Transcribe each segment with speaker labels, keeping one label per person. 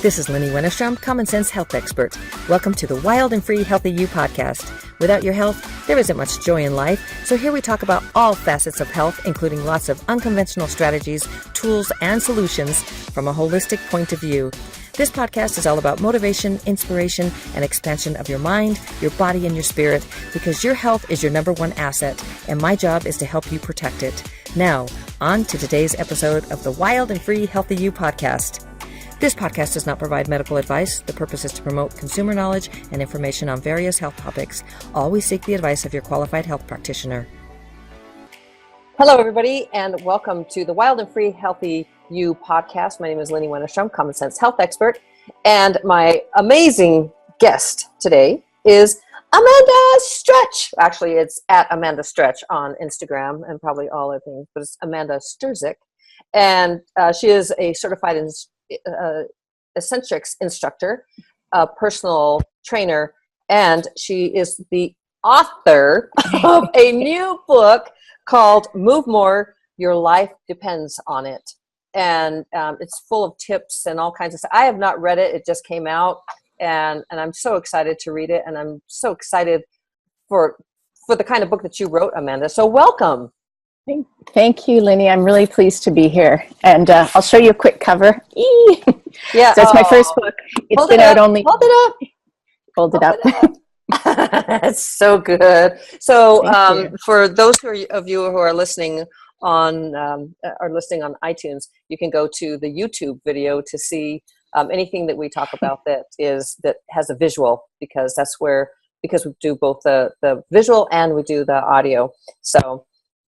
Speaker 1: This is Lenny Wennerstrom, Common Sense Health Expert. Welcome to the Wild and Free Healthy You podcast. Without your health, there isn't much joy in life, so here we talk about all facets of health, including lots of unconventional strategies, tools, and solutions from a holistic point of view. This podcast is all about motivation, inspiration, and expansion of your mind, your body, and your spirit, because your health is your number one asset, and my job is to help you protect it. Now, on to today's episode of the Wild and Free Healthy You podcast. This podcast does not provide medical advice. The purpose is to promote consumer knowledge and information on various health topics. Always seek the advice of your qualified health practitioner. Hello, everybody, and welcome to the Wild and Free Healthy You podcast. My name is Lenny Wennerstrom, Common Sense Health Expert, and my amazing guest today is Amanda Stretch. Actually, it's at Amanda Stretch on Instagram and probably all other things, but it's Amanda Sterczyk, and she is a certified Essentrics Instructor, a personal trainer, and she is the author of a new book called Move More, Your Life Depends on It. And it's full of tips and all kinds of stuff. I have not read it. It just came out, and I'm so excited to read it, and I'm so excited for the kind of book that you wrote, Amanda. So welcome.
Speaker 2: Thank you, Lenny. I'm really pleased to be here. And I'll show you a quick cover.
Speaker 1: Yeah,
Speaker 2: so it's my first book. It's been out only.
Speaker 1: Hold it up.
Speaker 2: Hold it up.
Speaker 1: It's so good. So for those of you who are listening on iTunes, you can go to the YouTube video to see anything that we talk about that has a visual, because we do both the visual and we do the audio. So.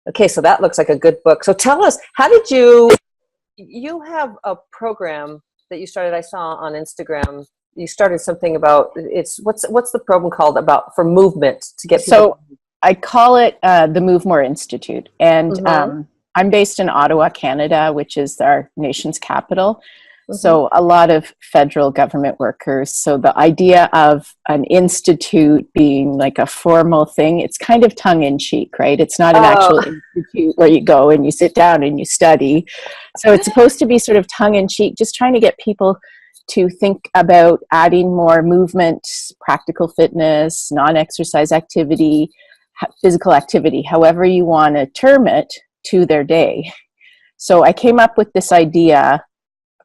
Speaker 1: Okay, so that looks like a good book. So tell us, how did you have a program that you started, I saw on Instagram. You started something about, what's the program called for movement to get people?
Speaker 2: So I call it the Move More Institute. And I'm based in Ottawa, Canada, which is our nation's capital. So a lot of federal government workers. So the idea of an institute being like a formal thing, it's kind of tongue-in-cheek, right? It's not an actual institute where you go and you sit down and you study. So it's supposed to be sort of tongue-in-cheek, just trying to get people to think about adding more movement, practical fitness, non-exercise activity, physical activity, however you want to term it, to their day. So I came up with this idea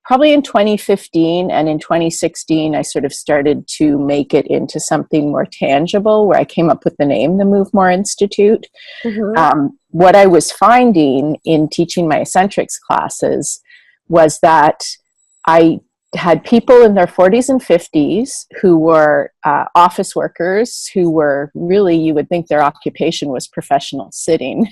Speaker 2: probably in 2015, and in 2016, I sort of started to make it into something more tangible, where I came up with the name, the Move More Institute. What I was finding in teaching my Essentrics classes was that I had people in their 40s and 50s who were office workers, who were really, you would think their occupation was professional sitting.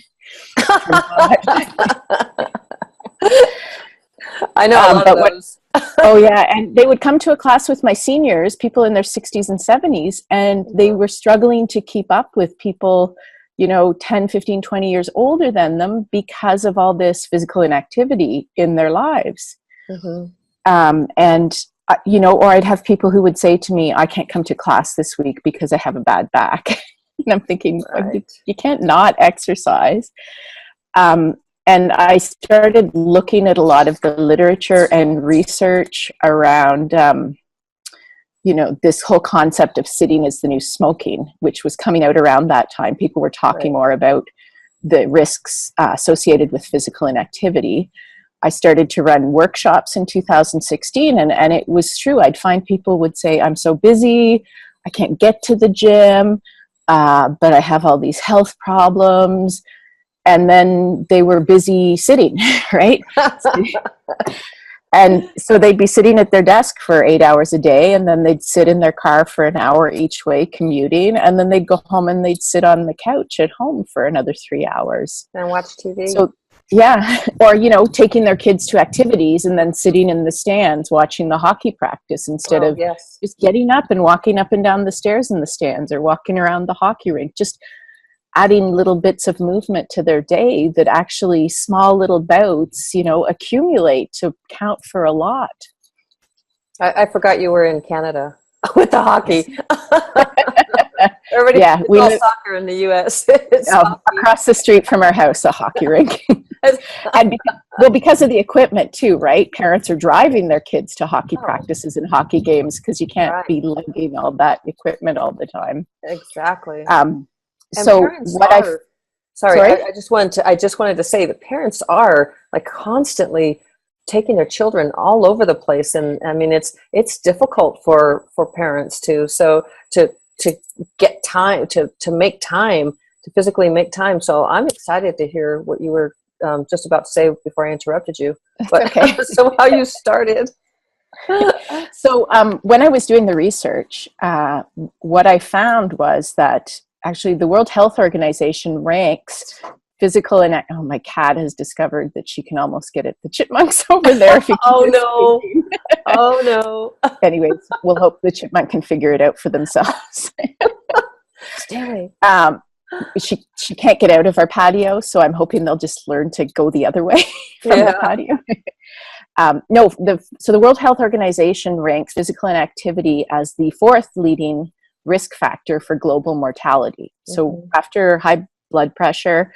Speaker 1: I know a lot of those.
Speaker 2: Oh yeah, and they would come to a class with my seniors, people in their 60s and 70s, and they were struggling to keep up with people, 10, 15, 20 years older than them because of all this physical inactivity in their lives. Or I'd have people who would say to me, I can't come to class this week because I have a bad back. And I'm thinking, right. You can't not exercise. And I started looking at a lot of the literature and research around, this whole concept of sitting as the new smoking, which was coming out around that time. People were talking more about the risks associated with physical inactivity. I started to run workshops in 2016, and it was true. I'd find people would say, I'm so busy, I can't get to the gym, but I have all these health problems. And then they were busy sitting, right? And so they'd be sitting at their desk for 8 hours a day, and then they'd sit in their car for an hour each way commuting, and then they'd go home and they'd sit on the couch at home for another 3 hours.
Speaker 1: And watch TV.
Speaker 2: So, yeah. Or, taking their kids to activities and then sitting in the stands watching the hockey practice instead of just getting up and walking up and down the stairs in the stands, or walking around the hockey rink. Just adding little bits of movement to their day that actually, small little bouts, accumulate to count for a lot.
Speaker 1: I forgot you were in Canada with the hockey. Everybody,
Speaker 2: Yeah,
Speaker 1: it's
Speaker 2: we
Speaker 1: all
Speaker 2: live
Speaker 1: soccer in the U.S. It's
Speaker 2: across the street from our house, a hockey rink. And because of the equipment too, right? Parents are driving their kids to hockey practices and hockey games because you can't be lugging all that equipment all the time.
Speaker 1: Exactly. And
Speaker 2: So
Speaker 1: parents
Speaker 2: what
Speaker 1: are, sorry,
Speaker 2: sorry?
Speaker 1: I just wanted to say that parents are like constantly taking their children all over the place, and I mean it's difficult for parents to get time to make time to physically make time. So I'm excited to hear what you were just about to say before I interrupted you. But
Speaker 2: okay.
Speaker 1: So how you started.
Speaker 2: So when I was doing the research, what I found was that actually the World Health Organization ranks physical and my cat has discovered that she can almost get at the chipmunks over there. If you
Speaker 1: Oh no! Oh no!
Speaker 2: Anyways, we'll hope the chipmunk can figure it out for themselves.
Speaker 1: Stanley.
Speaker 2: She can't get out of our patio, so I'm hoping they'll just learn to go the other way from the patio. So the World Health Organization ranks physical inactivity as the 4th leading risk factor for global mortality. So after high blood pressure,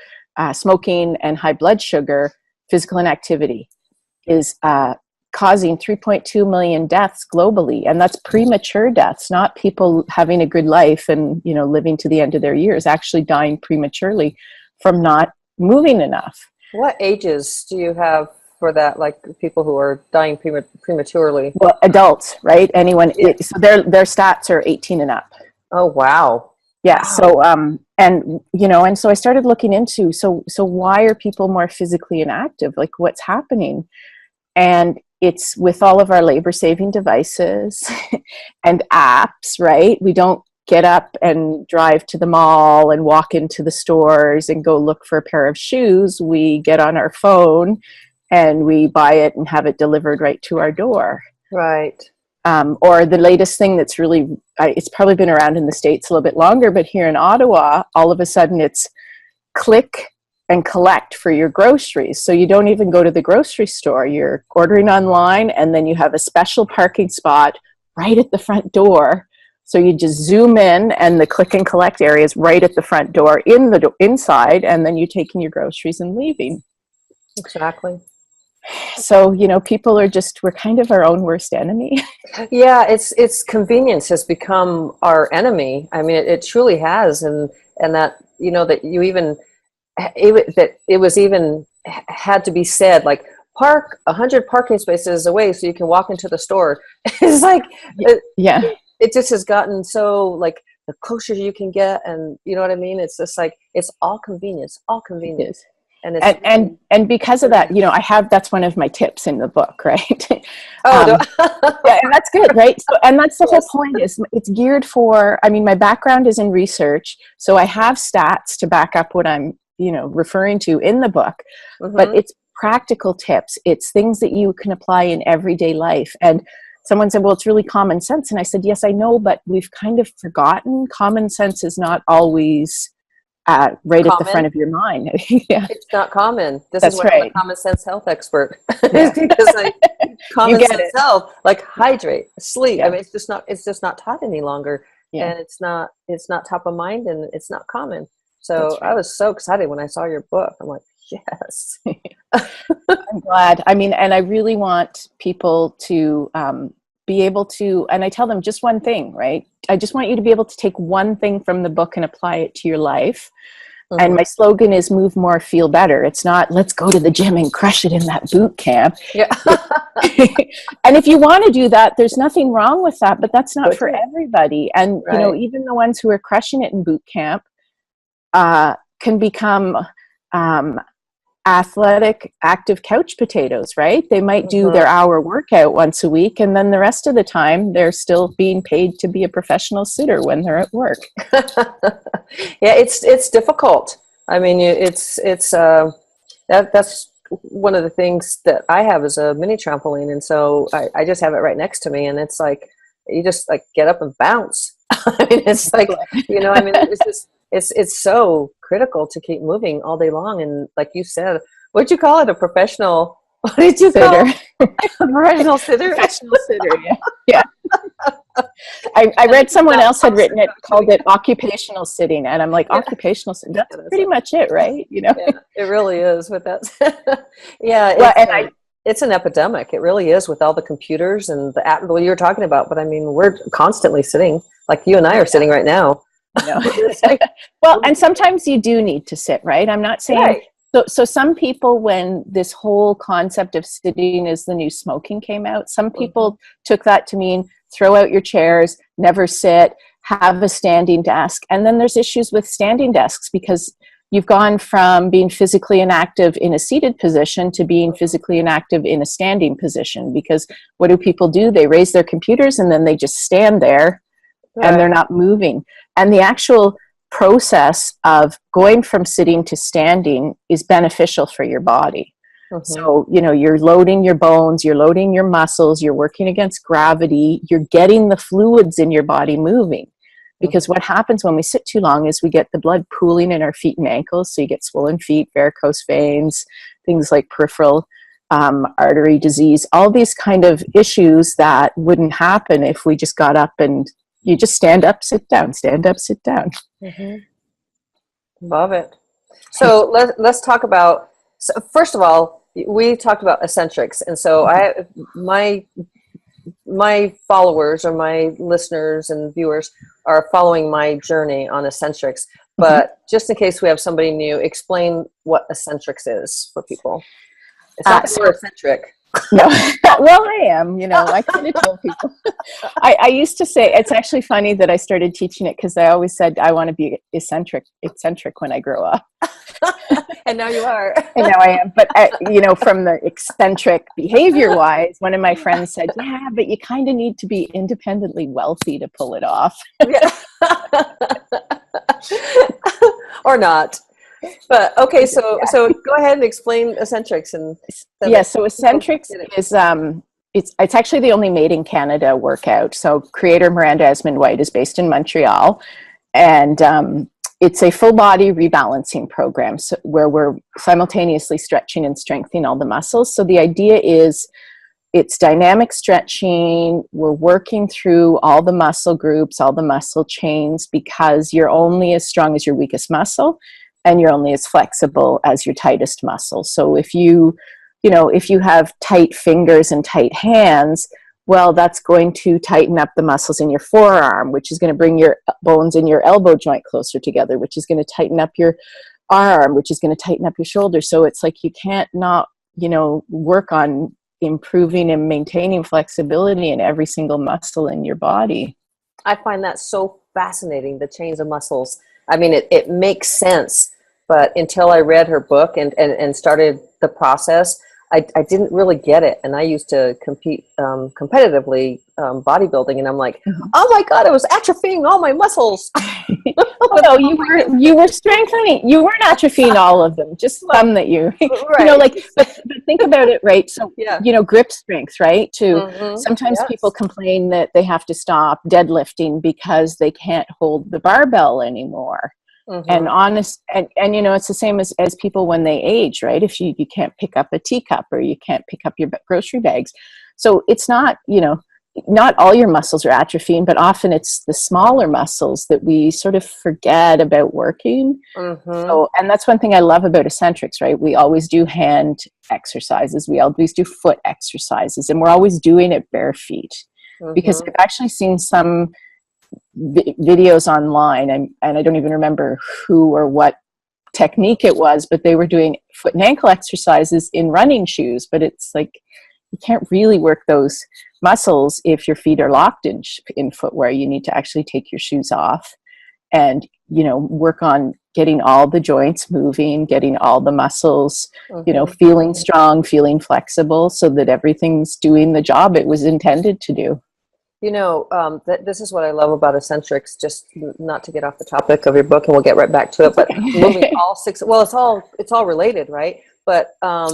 Speaker 2: smoking, and high blood sugar, physical inactivity is causing 3.2 million deaths globally, and that's premature deaths, not people having a good life and living to the end of their years, actually dying prematurely from not moving enough.
Speaker 1: What ages do you have for that, like people who are dying prematurely?
Speaker 2: Well, adults, right? Anyone. So their stats are 18 and up. Oh wow. Yeah. Wow. So and so I started looking into so why are people more physically inactive? Like what's happening? And it's with all of our labor saving devices and apps, right? We don't get up and drive to the mall and walk into the stores and go look for a pair of shoes. We get on our phone and we buy it and have it delivered right to our door.
Speaker 1: Right.
Speaker 2: Or the latest thing that's really, it's probably been around in the States a little bit longer, but here in Ottawa, all of a sudden it's click and collect for your groceries. So you don't even go to the grocery store. You're ordering online and then you have a special parking spot right at the front door. So you just zoom in and the click and collect area is right at the front door inside, and then you're taking your groceries and leaving.
Speaker 1: Exactly.
Speaker 2: So, people are we're kind of our own worst enemy.
Speaker 1: Yeah, it's convenience has become our enemy. I mean, it truly has. And that, that you even, that it was even had to be said, like, park 100 parking spaces away so you can walk into the store. It's like, it just has gotten so, like, the closer you can get, and you know what I mean? It's just like, it's all convenience.
Speaker 2: And because of that, that's one of my tips in the book, right?
Speaker 1: Yeah,
Speaker 2: and that's good, right? So, and that's the whole point, is it's geared for, my background is in research, so I have stats to back up what I'm, referring to in the book, but it's practical tips. It's things that you can apply in everyday life. And someone said, well, it's really common sense. And I said, yes, I know, but we've kind of forgotten common sense is not always right common at the front of your mind. Yeah.
Speaker 1: It's not common.
Speaker 2: That's
Speaker 1: is why I'm a common sense health expert. Yeah. Because common sense health, like hydrate, sleep.
Speaker 2: Yeah.
Speaker 1: I mean, it's just not taught any longer, and it's not top of mind, and it's not common. So I was so excited when I saw your book. I'm like, yes.
Speaker 2: I'm glad. And I really want people to be able to, and I tell them just one thing, right? I just want you to be able to take one thing from the book and apply it to your life. And my slogan is move more, feel better. It's not, let's go to the gym and crush it in that boot camp.
Speaker 1: Yeah.
Speaker 2: And if you want to do that, there's nothing wrong with that, but that's not for everybody. And, even the ones who are crushing it in boot camp can become athletic, active couch potatoes, right? They might do their hour workout once a week, and then the rest of the time they're still being paid to be a professional sitter when they're at work.
Speaker 1: Yeah, it's difficult. I mean, that's one of the things that I have is a mini trampoline, and so I just have it right next to me, and it's like you just like get up and bounce. I mean, it's like it's just it's so critical to keep moving all day long. And like you said, what'd you call it? A professional? What did you call it? A professional sitter?
Speaker 2: Professional sitter, yeah. I read someone else had written it, called it occupational sitting, and I'm like, occupational sitting, that's pretty much it, right? You know?
Speaker 1: Yeah, it really is with that. Yeah,
Speaker 2: Well,
Speaker 1: it's an epidemic. It really is, with all the computers and the app, well, you were talking about, but I mean, we're constantly sitting, like you and I are sitting right now.
Speaker 2: I know. Well, and sometimes you do need to sit, right? I'm not saying,
Speaker 1: right.
Speaker 2: So some people, when this whole concept of sitting is the new smoking came out, some people took that to mean throw out your chairs, never sit, have a standing desk. And then there's issues with standing desks, because you've gone from being physically inactive in a seated position to being physically inactive in a standing position. Because what do people do? They raise their computers and then they just stand there and they're not moving. And the actual process of going from sitting to standing is beneficial for your body. So, you know, you're loading your bones, you're loading your muscles, you're working against gravity, you're getting the fluids in your body moving. Because what happens when we sit too long is we get the blood pooling in our feet and ankles. So you get swollen feet, varicose veins, things like peripheral artery disease, all these kind of issues that wouldn't happen if we just got up and you just stand up, sit down, stand up, sit down.
Speaker 1: Love it. So let's talk about, so first of all, we talked about Essentrics. And so my followers or my listeners and viewers are following my journey on Essentrics. But just in case we have somebody new, explain what Essentrics is for people. It's not that we're eccentric.
Speaker 2: No, well, I am, you know, I kind of told people. I used to say, it's actually funny that I started teaching it, because I always said I want to be eccentric when I grow up.
Speaker 1: And now you are.
Speaker 2: And now I am. But, you know, from the eccentric behavior-wise, one of my friends said, yeah, but you kind of need to be independently wealthy to pull it off.
Speaker 1: Or not. But okay, so go ahead and explain Essentrics. And
Speaker 2: so Essentrics is it's actually the only made in Canada workout. So creator Miranda Esmonde-White is based in Montreal, and it's a full body rebalancing program, so where we're simultaneously stretching and strengthening all the muscles. So the idea is it's dynamic stretching. We're working through all the muscle groups, all the muscle chains, because you're only as strong as your weakest muscle, and you're only as flexible as your tightest muscle. So if you have tight fingers and tight hands, well, that's going to tighten up the muscles in your forearm, which is going to bring your bones in your elbow joint closer together, which is going to tighten up your arm, which is going to tighten up your shoulder. So it's like you can't not, work on improving and maintaining flexibility in every single muscle in your body.
Speaker 1: I find that so fascinating, the chains of muscles. I mean, it makes sense. But until I read her book and started the process, I didn't really get it. And I used to compete competitively bodybuilding, and I'm like, oh my God, I was atrophying all my muscles.
Speaker 2: No, you were strengthening. You weren't atrophying all of them, just some that you,
Speaker 1: right.
Speaker 2: but think about it, right? So, grip strength, right? Sometimes people complain that they have to stop deadlifting because they can't hold the barbell anymore. And it's the same as people when they age, right? If you can't pick up a teacup, or you can't pick up your grocery bags. So it's not, not all your muscles are atrophying, but often it's the smaller muscles that we sort of forget about working. So, and that's one thing I love about Essentrics, right? We always do hand exercises. We always do foot exercises, and we're always doing it bare feet. Because I've actually seen some videos online, and I don't even remember who or what technique it was, but they were doing foot and ankle exercises in running shoes. But it's like, you can't really work those muscles if your feet are locked in footwear. You need to actually take your shoes off and, work on getting all the joints moving, getting all the muscles, feeling strong, feeling flexible, so that everything's doing the job it was intended to do.
Speaker 1: This is what I love about Essentrics, just not to get off the topic of your book, and we'll get right back to it, but moving all six, well, it's all related, right? But all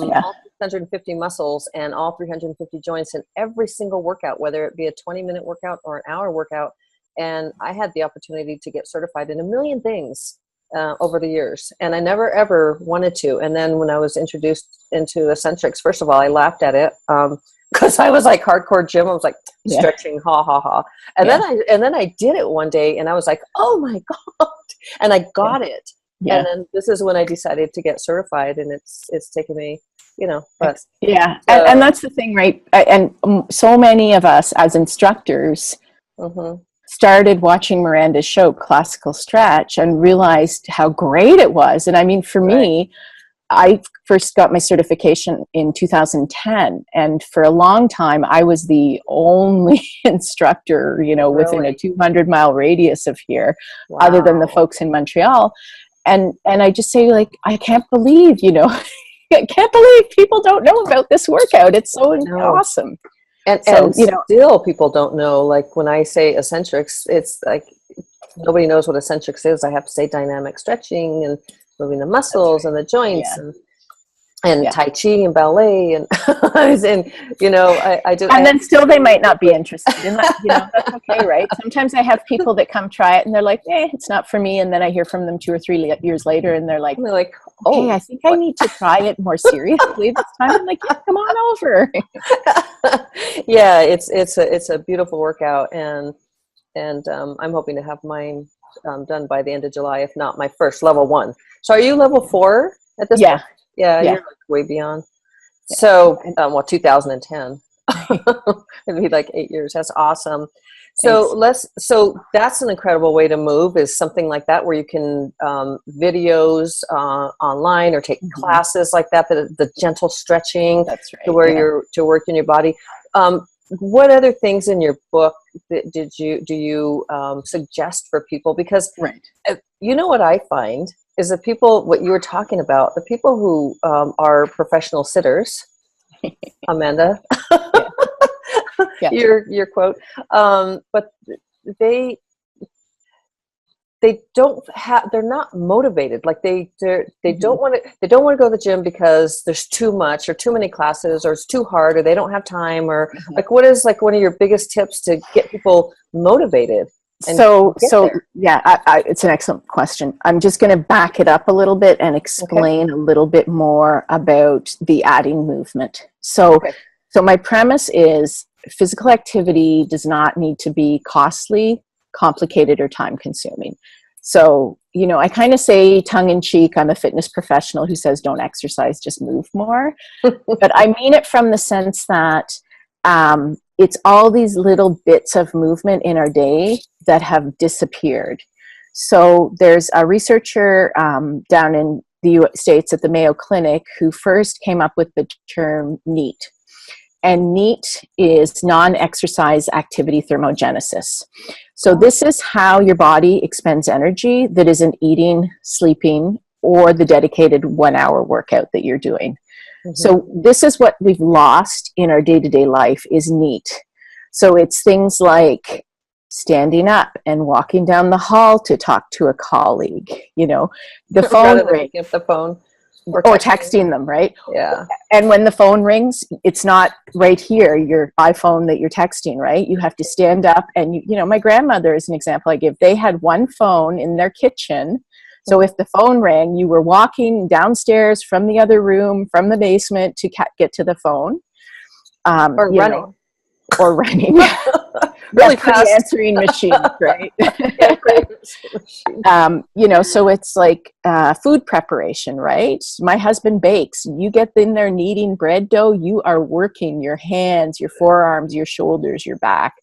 Speaker 1: 650 muscles and all 350 joints in every single workout, whether it be a 20-minute workout or an hour workout. And I had the opportunity to get certified in a million things over the years, and I never ever wanted to. And then when I was introduced into Essentrics, first of all, I laughed at it.
Speaker 3: because I was like hardcore gym. I was like stretching, ha ha ha. And then I did it one day, and I was like, oh my god, and I got it. Yeah. And then this is when I decided to get certified, and it's taken me, but
Speaker 2: yeah. And that's the thing, right? And so many of us as instructors started watching Miranda's show, Classical Stretch, and realized how great it was. And I mean, for me, I first got my certification in 2010, and for a long time I was the only instructor, within a 200-mile radius of here, other than the folks in Montreal. And I just say, like, I can't believe, I can't believe people don't know about this workout. It's so awesome.
Speaker 3: And still people don't know, like when I say Essentrics, it's like nobody knows what Essentrics is. I have to say dynamic stretching and moving the muscles and the joints and Tai Chi and ballet and I do.
Speaker 2: And then still they might not be interested in that. That's okay, right? Sometimes I have people that come try it and they're like, it's not for me. And then I hear from them 2 or 3 years later and they're like, oh, I think I need to try it more seriously this time. I'm like, come on over.
Speaker 3: Yeah, it's a beautiful workout, and I'm hoping to have mine done by the end of July, if not my first level 1. So are you level 4 at this point? Yeah, you're like way beyond. Yeah. So, 2010. It'd be like 8 years. That's awesome. So so that's an incredible way to move, is something like that where you can videos online or take classes like that, the gentle stretching. That's right. To where you're to work in your body. What other things in your book do you suggest for people? Because what I find is that people, what you were talking about, the people who are professional sitters, Amanda, your quote, but they they're not motivated. Like they don't want to go to the gym because there's too much or too many classes, or it's too hard, or they don't have time, or like, what is like one of your biggest tips to get people motivated?
Speaker 2: So it's an excellent question. I'm just going to back it up a little bit and explain a little bit more about the adding movement. So my premise is physical activity does not need to be costly, complicated, or time consuming. So, I kind of say tongue in cheek, I'm a fitness professional who says don't exercise, just move more. But I mean it from the sense that it's all these little bits of movement in our day that have disappeared. So there's a researcher down in the States at the Mayo Clinic who first came up with the term N.E.A.T. And N.E.A.T is non-exercise activity thermogenesis. So this is how your body expends energy that isn't eating, sleeping, or the dedicated 1 hour workout that you're doing. So this is what we've lost in our day-to-day life, is N.E.A.T. So it's things like standing up and walking down the hall to talk to a colleague, the phone ring.
Speaker 3: The phone.
Speaker 2: Or texting them, right?
Speaker 3: Yeah.
Speaker 2: And when the phone rings, it's not right here, your iPhone that you're texting, right? You have to stand up and, my grandmother is an example I give. They had one phone in their kitchen. So if the phone rang, you were walking downstairs from the other room, from the basement to get to the phone.
Speaker 3: Or running.
Speaker 2: Or running.
Speaker 3: Really fast
Speaker 2: answering machines, right? So it's like food preparation, right? My husband bakes. You get in there kneading bread dough, you are working your hands, your forearms, your shoulders, your back.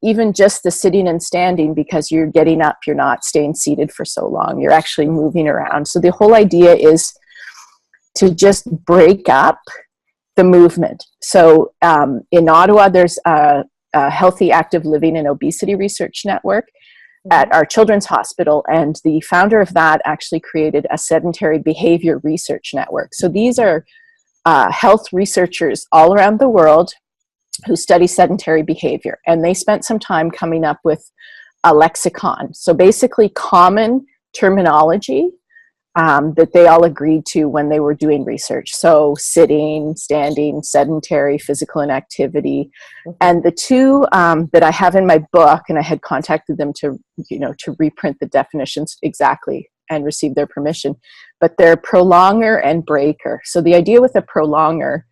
Speaker 2: Even just the sitting and standing, because you're getting up, you're not staying seated for so long, you're actually moving around. So the whole idea is to just break up the movement. So in Ottawa, there's a Healthy Active Living and Obesity Research Network at our children's hospital, and the founder of that actually created a sedentary behavior research network. So these are health researchers all around the world who study sedentary behavior, and they spent some time coming up with a lexicon. So basically common terminology that they all agreed to when they were doing research. So sitting, standing, sedentary, physical inactivity. And the two that I have in my book, and I had contacted them to reprint the definitions exactly and receive their permission, but they're prolonger and breaker. So the idea with a prolonger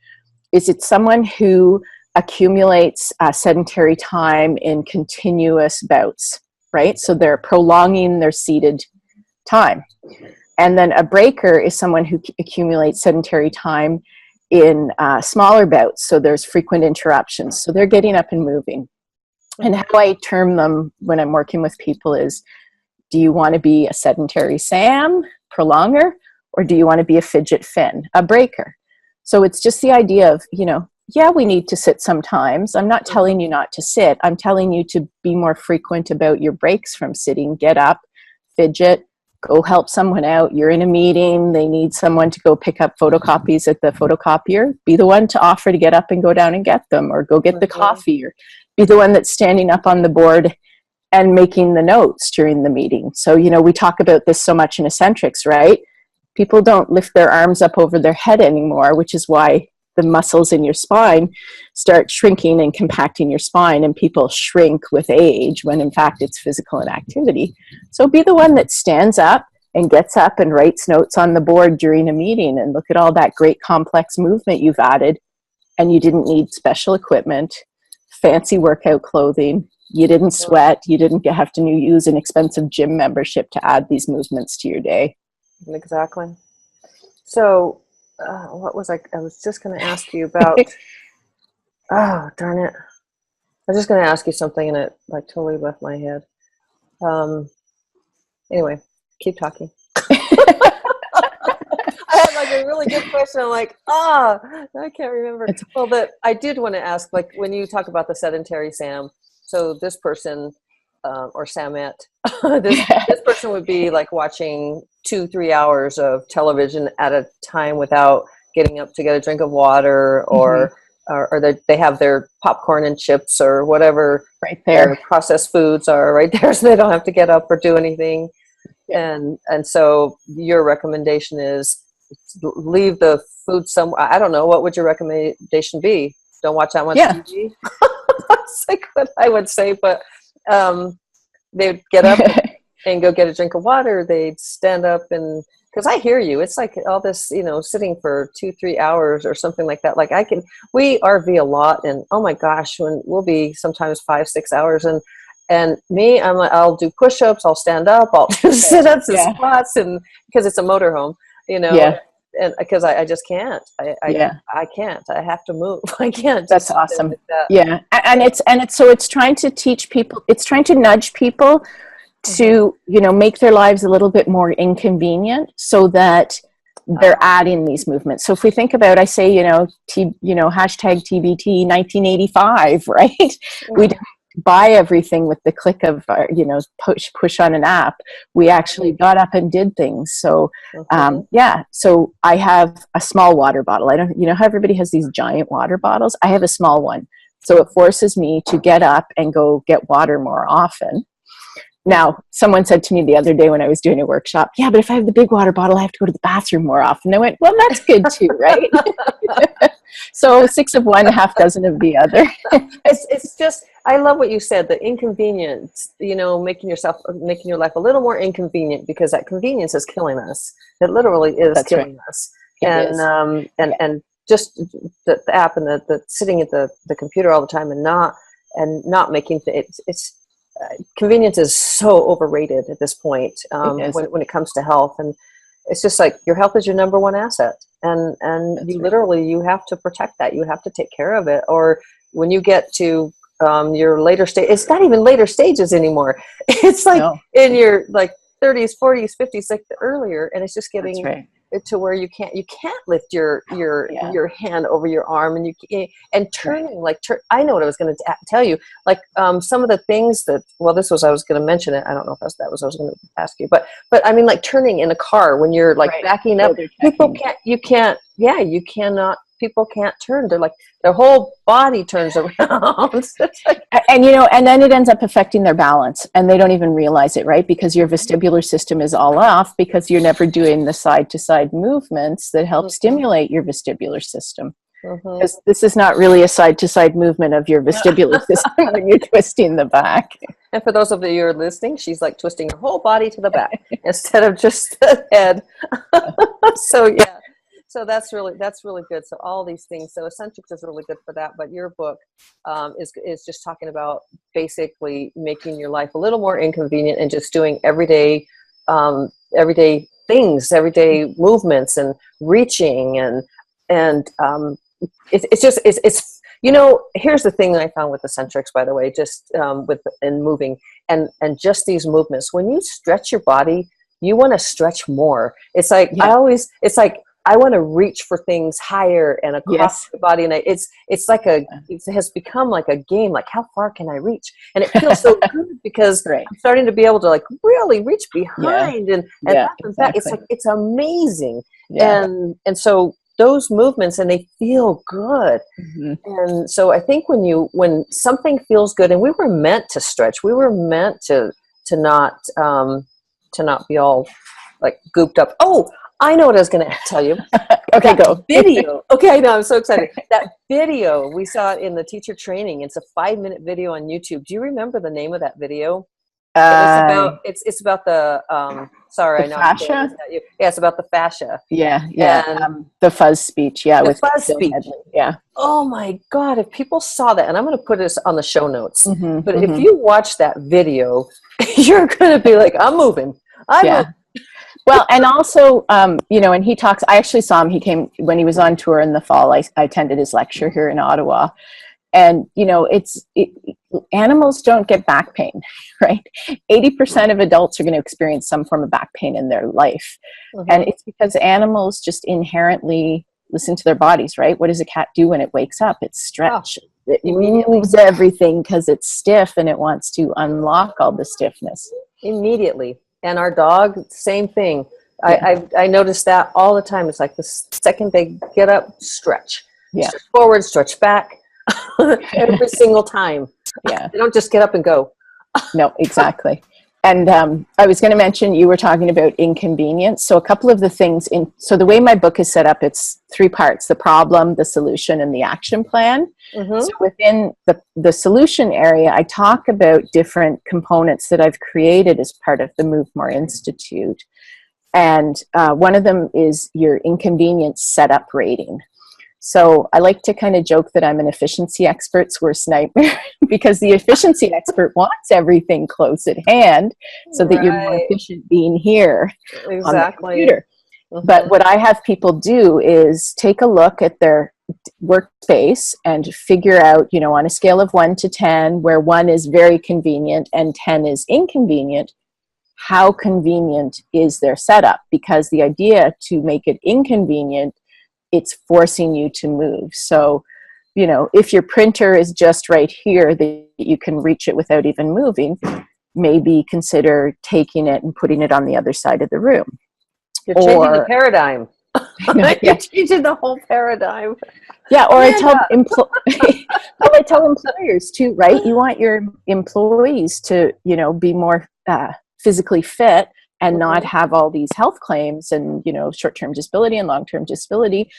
Speaker 2: is it someone who accumulates sedentary time in continuous bouts, right? So they're prolonging their seated time. And then a breaker is someone who accumulates sedentary time in smaller bouts. So there's frequent interruptions. So they're getting up and moving. And how I term them when I'm working with people is, do you want to be a sedentary Sam, prolonger, or do you want to be a Fidget Finn, a breaker? So it's just the idea of, yeah, we need to sit sometimes. I'm not telling you not to sit. I'm telling you to be more frequent about your breaks from sitting. Get up, fidget, go help someone out. You're in a meeting. They need someone to go pick up photocopies at the photocopier. Be the one to offer to get up and go down and get them, or go get the coffee, or be the one that's standing up on the board and making the notes during the meeting. So, we talk about this so much in Essentrics, right? People don't lift their arms up over their head anymore, which is why the muscles in your spine start shrinking and compacting your spine, and people shrink with age when in fact it's physical inactivity. So be the one that stands up and gets up and writes notes on the board during a meeting, and look at all that great complex movement you've added, and you didn't need special equipment, fancy workout clothing, you didn't sweat, you didn't have to use an expensive gym membership to add these movements to your day.
Speaker 3: Exactly. So what was I was just going to ask you about, oh, darn it. I was just going to ask you something and it totally left my head. Anyway, keep talking. I had a really good question. I'm I can't remember. Well, but I did want to ask, when you talk about the sedentary Sam, so this person, or Samet, this person would be watching 2-3 hours of television at a time without getting up to get a drink of water, or they have their popcorn and chips or whatever
Speaker 2: right there,
Speaker 3: their processed foods are right there, so they don't have to get up or do anything. And so your recommendation is leave the food somewhere. I don't know, what would your recommendation be? Don't watch that much TV? That's what I would say, but they'd get up and go get a drink of water. They'd stand up, and because I hear you, it's all this, sitting for 2-3 hours or something like that. We RV a lot, and oh my gosh, we'll be sometimes 5-6 hours, and me, I'll do push-ups, I'll stand up, I'll do sit-ups and squats, and because it's a motorhome, and because I just can't. I can't. I have to move. I can't.
Speaker 2: That's awesome. Like that. Yeah, and it's trying to teach people. It's trying to nudge people to make their lives a little bit more inconvenient, so that they're adding these movements. So if we think about, I say, hashtag TBT 1985, right? We didn't buy everything with the click of, push on an app. We actually got up and did things. So, so I have a small water bottle. I don't, how everybody has these giant water bottles? I have a small one. So it forces me to get up and go get water more often. Now, someone said to me the other day when I was doing a workshop, yeah, but if I have the big water bottle, I have to go to the bathroom more often. I went, well, that's good too, right? So 6 of one, half dozen of the other.
Speaker 3: It's just, I love what you said, the inconvenience, making your life a little more inconvenient, because that convenience is killing us. It literally is killing us. And just the app and the sitting at the computer all the time and not making it's convenience is so overrated at this point, when it comes to health. And it's just your health is your number one asset, and you literally, you have to protect that. You have to take care of it, or when you get to your later stage, it's not even later stages anymore. It's in your 30s, 40s, 50s, earlier, and it's just getting to where you can't lift your hand over your arm, and turning I know what I was going to tell you, some of the things that, well, I was going to mention it. I don't know if that was what I was going to ask you, but I mean, turning in a car when you're backing up, people can't turn. They're their whole body turns around.
Speaker 2: And then it ends up affecting their balance, and they don't even realize it, right? Because your vestibular system is all off, because you're never doing the side-to-side movements that help stimulate your vestibular system. Because this is not really a side-to-side movement of your vestibular system when you're twisting the back.
Speaker 3: And for those of you who are listening, she's twisting her whole body to the back instead of just the head. So, yeah. So that's really good. So all these things. So Essentrics is really good for that. But your book is just talking about basically making your life a little more inconvenient and just doing everyday things, everyday movements, and reaching and it's here's the thing that I found with Essentrics, by the way, just with and moving and just these movements. When you stretch your body, you want to stretch more. It's like I want to reach for things higher and across the body, and it has become like a game. Like, how far can I reach? And it feels so good because I'm starting to be able to like really reach behind and back and back. It's like, it's amazing. Yeah. And so those movements, and they feel good. Mm-hmm. And so I think when something feels good, and we were meant to stretch, we were meant to not be all like gooped up. Oh, I know what I was going to tell you.
Speaker 2: Okay, go.
Speaker 3: Video. Okay, I know. I'm so excited. That video, we saw it in the teacher training. It's a 5-minute video on YouTube. Do you remember the name of that video? It's about the sorry,
Speaker 2: the
Speaker 3: I know.
Speaker 2: Fascia?
Speaker 3: Yeah, it's about the fascia.
Speaker 2: Yeah. And, the Fuzz Speech. Yeah,
Speaker 3: with Fuzz Speech.
Speaker 2: Yeah.
Speaker 3: Oh my God! If people saw that, and I'm going to put this on the show notes. Mm-hmm, but if you watch that video, you're going to be like, I'm moving.
Speaker 2: Well, and also, and he talks, I actually saw him, he came, when he was on tour in the fall, I attended his lecture here in Ottawa. And, animals don't get back pain, right? 80% of adults are going to experience some form of back pain in their life. Mm-hmm. And it's because animals just inherently listen to their bodies, right? What does a cat do when it wakes up? It stretches. It moves everything because it's stiff and it wants to unlock all the stiffness.
Speaker 3: Immediately. And our dog, same thing. Yeah. I notice that all the time. It's like the second they get up, stretch. Yeah. Stretch forward, stretch back. Every single time. Yeah. They don't just get up and go.
Speaker 2: No, exactly. And I was going to mention, you were talking about inconvenience. So a couple of the things so the way my book is set up, it's 3 parts: the problem, the solution, and the action plan. Mm-hmm. So within the solution area, I talk about different components that I've created as part of the Move More Institute. And one of them is your inconvenience setup rating. So I like to kind of joke that I'm an efficiency expert's worst nightmare because the efficiency expert wants everything close at hand so that you're more efficient being here on the computer. Mm-hmm. But what I have people do is take a look at their workspace and figure out, on a scale of 1 to 10, where 1 is very convenient and 10 is inconvenient, how convenient is their setup? Because the idea to make it inconvenient, it's forcing you to move. So, if your printer is just right here, that you can reach it without even moving, maybe consider taking it and putting it on the other side of the room.
Speaker 3: You're changing the paradigm. You're changing the whole paradigm.
Speaker 2: Yeah, or I tell employers too, right? You want your employees to, be more physically fit and not have all these health claims and, short-term disability and long-term disability,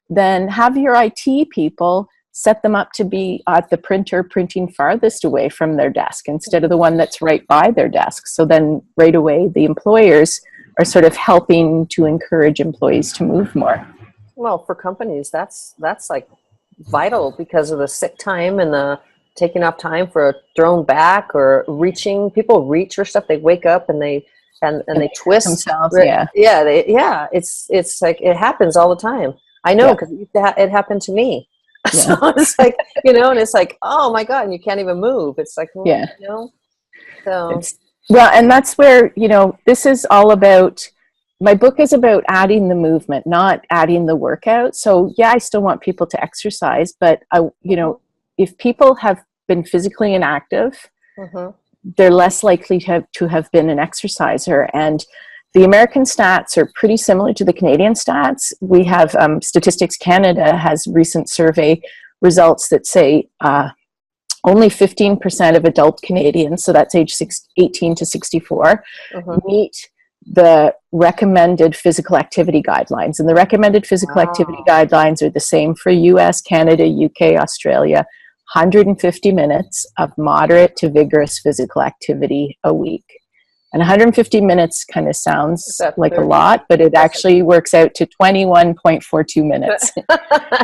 Speaker 2: then have your IT people set them up to be at the printer printing farthest away from their desk instead of the one that's right by their desk. So then right away, the employers are sort of helping to encourage employees to move more.
Speaker 3: Well, for companies, that's like vital because of the sick time and the taking off time for a thrown back or reaching. People reach for stuff. They wake up and they twist themselves. It's like it happens all the time. I know because it happened to me. Yeah. So it's like and it's like, oh my God, and you can't even move. It's like so.
Speaker 2: And that's where this is all about. My book is about adding the movement, not adding the workout. So I still want people to exercise, but if people have been physically inactive. Mm-hmm. They're less likely to have been an exerciser. And the American stats are pretty similar to the Canadian stats. We have Statistics Canada has recent survey results that say only 15% of adult Canadians, so that's age 18 to 64, meet the recommended physical activity guidelines. And the recommended physical activity guidelines are the same for US, Canada, UK, Australia. 150 minutes of moderate to vigorous physical activity a week. And 150 minutes kind of sounds like
Speaker 3: 30?
Speaker 2: a lot, but it actually works out to 21.42 minutes.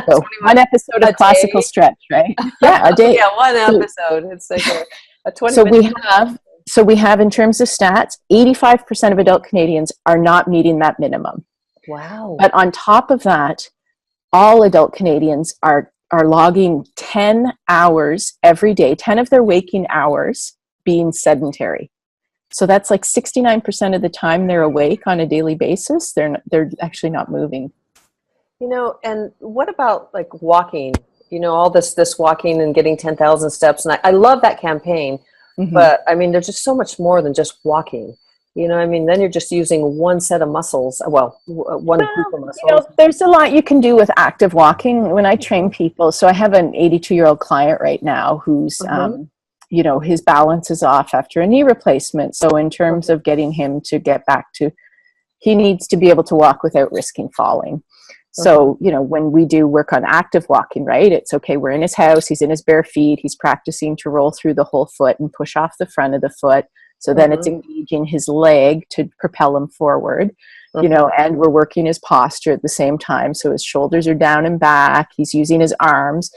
Speaker 2: So one episode of classical stretch, right? Yeah, a day.
Speaker 3: Yeah, one episode. It's like a 20
Speaker 2: so
Speaker 3: minute.
Speaker 2: we have, in terms of stats, 85% of adult Canadians are not meeting that minimum.
Speaker 3: Wow.
Speaker 2: But on top of that, all adult Canadians are logging 10 hours every day, 10 of their waking hours being sedentary. So that's like 69% of the time they're awake on a daily basis. They're actually not moving.
Speaker 3: You know, and what about like walking? You know, all this walking and getting 10,000 steps. And I love that campaign. Mm-hmm. But I mean, there's just so much more than just walking. You know, I mean, then you're just using one set of muscles. Well, one group of muscles.
Speaker 2: You know, there's a lot you can do with active walking. When I train people, so I have an 82-year-old client right now who's, you know, his balance is off after a knee replacement. So in terms of getting him to get back to, he needs to be able to walk without risking falling. So, you know, when we do work on active walking, right, it's okay, we're in his house, he's in his bare feet, he's practicing to roll through the whole foot and push off the front of the foot. So then it's engaging his leg to propel him forward, you know, and we're working his posture at the same time. So his shoulders are down and back. He's using his arms.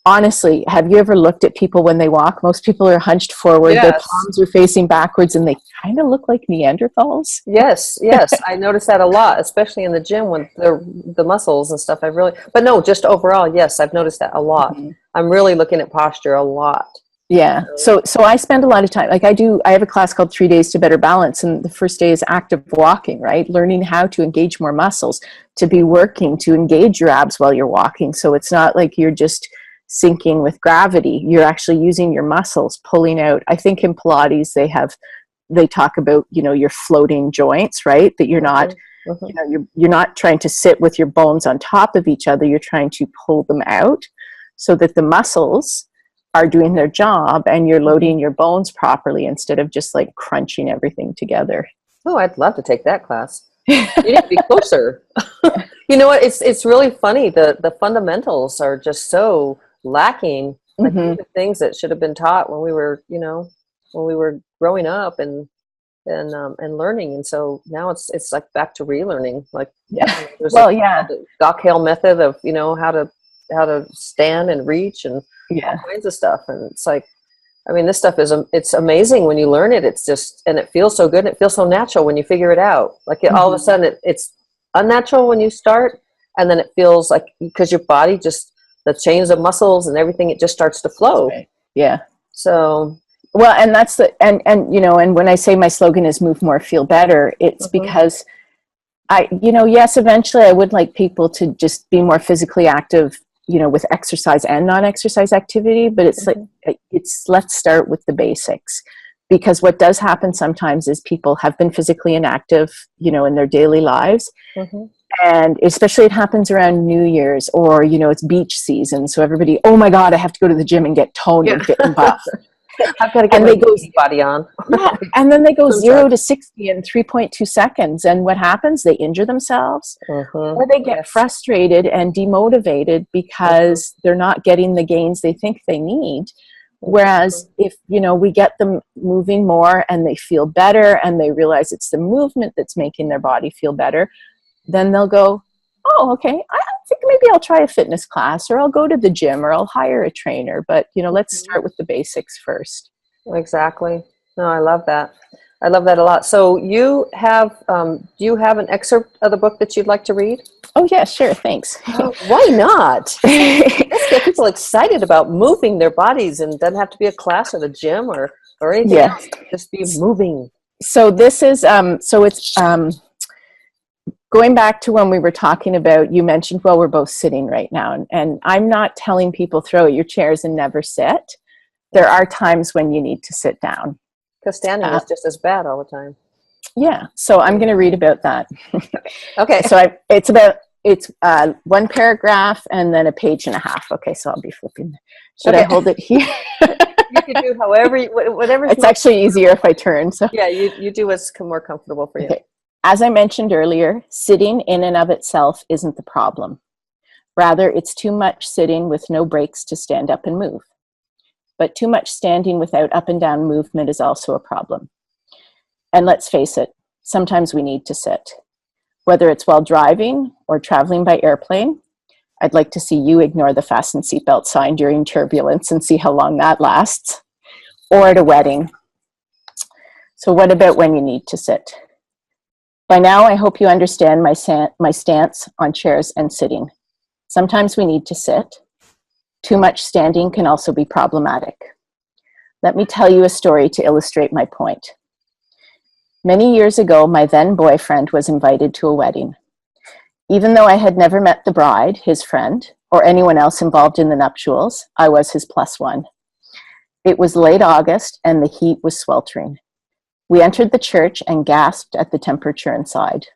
Speaker 2: Honestly, have you ever looked at people when they walk? Most people are hunched forward. Yes. Their palms are facing backwards and they kind of look like Neanderthals.
Speaker 3: Yes. I notice that a lot, especially in the gym with the muscles and stuff. But no, just overall, yes, I've noticed that a lot. I'm really looking at posture a lot.
Speaker 2: Yeah. So I spend a lot of time, like I have a class called 3 Days to Better Balance, and the first day is active walking, right? Learning how to engage more muscles, to be working, to engage your abs while you're walking. So it's not like you're just sinking with gravity. You're actually using your muscles, pulling out. I think in Pilates, they talk about, you know, your floating joints, right? That you're not, you know, you're not trying to sit with your bones on top of each other. You're trying to pull them out so that the muscles are doing their job and you're loading your bones properly instead of just like crunching everything together.
Speaker 3: Oh, I'd love to take that class. You need to be closer. You know what? It's really funny. The fundamentals are just so lacking. Like the things that should have been taught when we were, you know, when we were growing up and learning. And so now it's like back to relearning. Like there's the Gockhale method of, you know, how to stand and reach and all kinds of stuff. And it's like, I mean, this stuff it's amazing when you learn it. It's just, and it feels so good. And it feels so natural when you figure it out. Like all of a sudden it's unnatural when you start, and then it feels like, because your body just, the chains of muscles and everything, it just starts to flow.
Speaker 2: Right. Yeah.
Speaker 3: So,
Speaker 2: well, and that's and you know, and when I say my slogan is move more, feel better, it's because you know, yes, eventually I would like people to just be more physically active, you know, with exercise and non-exercise activity, but it's like, let's start with the basics, because what does happen sometimes is people have been physically inactive, you know, in their daily lives. And especially it happens around New Year's, or, you know, it's beach season. So everybody, oh my God, I have to go to the gym and get toned and fit and buff.
Speaker 3: I've got to get my body on.
Speaker 2: And then they go 0 to 60 in 3.2 seconds. And what happens? They injure themselves, or they get frustrated and demotivated because they're not getting the gains they think they need. Whereas if, you know, we get them moving more and they feel better and they realize it's the movement that's making their body feel better, then they'll go, oh, okay, I think maybe I'll try a fitness class, or I'll go to the gym, or I'll hire a trainer. But, you know, let's start with the basics first.
Speaker 3: Exactly. No, I love that. I love that a lot. So you have, do you have an excerpt of the book that you'd like to read?
Speaker 2: Oh, yeah, sure. Thanks.
Speaker 3: Why not? Let's get people excited about moving their bodies, and doesn't have to be a class at a gym or anything else. Just be moving.
Speaker 2: So this is, going back to when we were talking about, you mentioned, well, we're both sitting right now, and I'm not telling people throw out your chairs and never sit. There are times when you need to sit down.
Speaker 3: Because standing is just as bad all the time.
Speaker 2: Yeah. So I'm going to read about that.
Speaker 3: Okay.
Speaker 2: So it's one paragraph and then a page and a half. Okay. So I'll be flipping. Should I hold it here?
Speaker 3: You can do whatever.
Speaker 2: It's actually easier if I turn. So
Speaker 3: yeah, you do what's more comfortable for you.
Speaker 2: Okay. As I mentioned earlier, sitting in and of itself isn't the problem. Rather, it's too much sitting with no breaks to stand up and move. But too much standing without up and down movement is also a problem. And let's face it, sometimes we need to sit. Whether it's while driving or traveling by airplane, I'd like to see you ignore the fasten seatbelt sign during turbulence and see how long that lasts. Or at a wedding. So what about when you need to sit? By now, I hope you understand my stance on chairs and sitting. Sometimes we need to sit. Too much standing can also be problematic. Let me tell you a story to illustrate my point. Many years ago, my then boyfriend was invited to a wedding. Even though I had never met the bride, his friend, or anyone else involved in the nuptials, I was his plus one. It was late August and the heat was sweltering. We entered the church and gasped at the temperature inside.